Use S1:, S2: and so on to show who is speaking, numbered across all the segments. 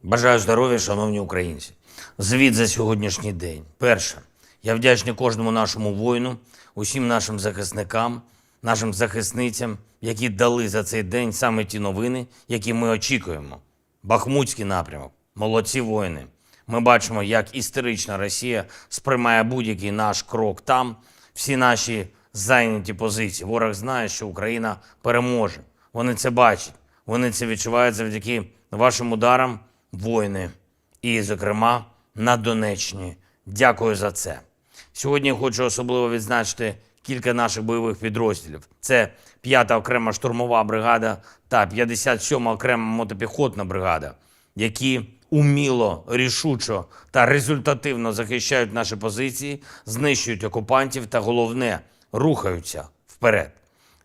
S1: Бажаю здоров'я, шановні українці. Звіт за сьогоднішній день. Перше. Я вдячний кожному нашому воїну, усім нашим захисникам, нашим захисницям, які дали за цей день саме ті новини, які ми очікуємо. Бахмутський напрямок. Молодці воїни. Ми бачимо, як істерична Росія сприймає будь-який наш крок там, всі наші зайняті позиції. Ворог знає, що Україна переможе. Вони це бачать. Вони це відчувають завдяки вашим ударам, воїни. І, зокрема, на Донеччині. Дякую за це. Сьогодні я хочу особливо відзначити кілька наших бойових підрозділів. Це 5-та окрема штурмова бригада та 57-ма окрема мотопіхотна бригада, які уміло, рішучо та результативно захищають наші позиції, знищують окупантів та, головне, рухаються вперед.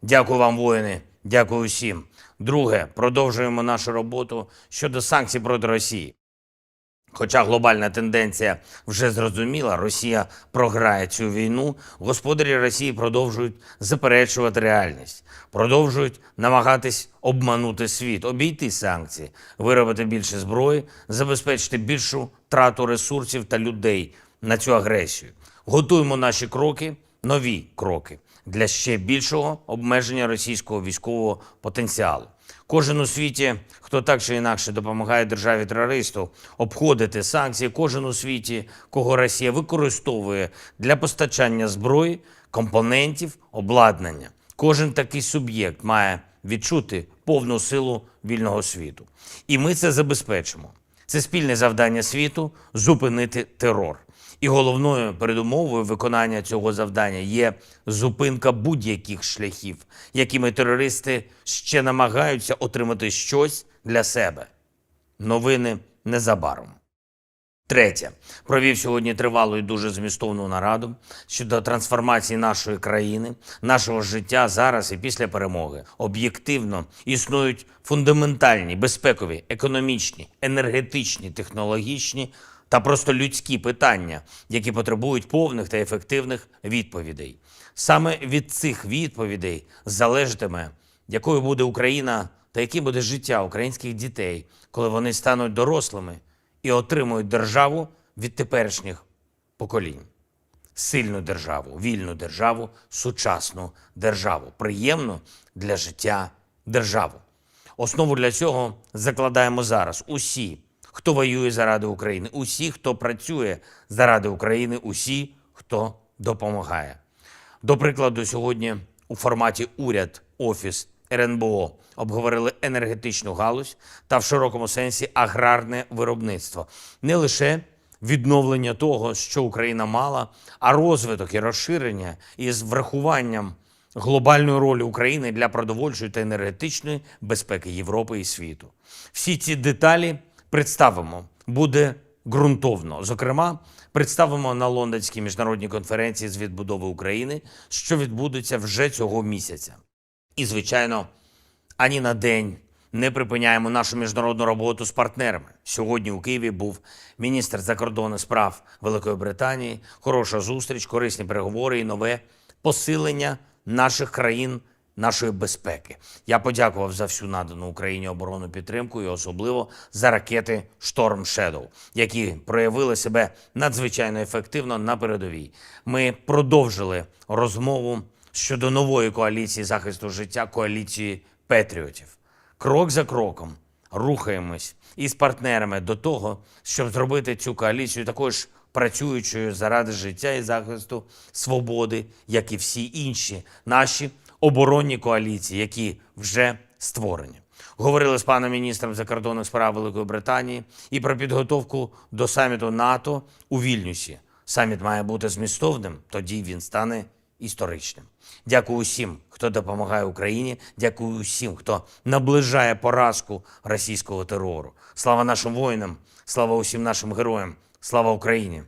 S1: Дякую вам, воїни, дякую всім. Друге, продовжуємо нашу роботу щодо санкцій проти Росії. Хоча глобальна тенденція вже зрозуміла, Росія програє цю війну, господарі Росії продовжують заперечувати реальність, продовжують намагатись обманути світ, обійти санкції, виробити більше зброї, забезпечити більшу трату ресурсів та людей на цю агресію. Готуємо наші кроки, нові кроки для ще більшого обмеження російського військового потенціалу. Кожен у світі, хто так чи інакше допомагає державі-терористу обходити санкції, кожен у світі, кого Росія використовує для постачання зброї, компонентів, обладнання. Кожен такий суб'єкт має відчути повну силу вільного світу. І ми це забезпечимо. Це спільне завдання світу – зупинити терор. І головною передумовою виконання цього завдання є зупинка будь-яких шляхів, якими терористи ще намагаються отримати щось для себе. Новини незабаром. Третє. Провів сьогодні тривалу і дуже змістовну нараду щодо трансформації нашої країни, нашого життя зараз і після перемоги. Об'єктивно існують фундаментальні, безпекові, економічні, енергетичні, технологічні та просто людські питання, які потребують повних та ефективних відповідей. Саме від цих відповідей залежатиме, якою буде Україна та яким буде життя українських дітей, коли вони стануть дорослими і отримують державу від теперішніх поколінь. Сильну державу, вільну державу, сучасну державу, приємну для життя державу. Основу для цього закладаємо зараз усі, хто воює заради України, усі, хто працює заради України, усі, хто допомагає. До прикладу, сьогодні у форматі уряд, офіс, РНБО обговорили енергетичну галузь та в широкому сенсі аграрне виробництво. Не лише відновлення того, що Україна мала, а розвиток і розширення із врахуванням глобальної ролі України для продовольчої та енергетичної безпеки Європи і світу. Всі ці деталі представимо, буде ґрунтовно. Зокрема, представимо на Лондонській міжнародній конференції з відбудови України, що відбудеться вже цього місяця. І, звичайно, ані на день не припиняємо нашу міжнародну роботу з партнерами. Сьогодні у Києві був міністр закордонних справ Великої Британії, хороша зустріч, корисні переговори і нове посилення наших країн, нашої безпеки. Я подякував за всю надану Україні оборонну підтримку і особливо за ракети Storm Shadow, які проявили себе надзвичайно ефективно на передовій. Ми продовжили розмову щодо нової коаліції захисту життя, коаліції патріотів. Крок за кроком рухаємось із партнерами до того, щоб зробити цю коаліцію також працюючою заради життя і захисту свободи, як і всі інші наші оборонні коаліції, які вже створені. Говорили з паном міністром закордонних справ Великої Британії і про підготовку до саміту НАТО у Вільнюсі. Саміт має бути змістовним, тоді він стане історичним. Дякую усім, хто допомагає Україні, дякую усім, хто наближає поразку російського терору. Слава нашим воїнам, слава усім нашим героям, слава Україні!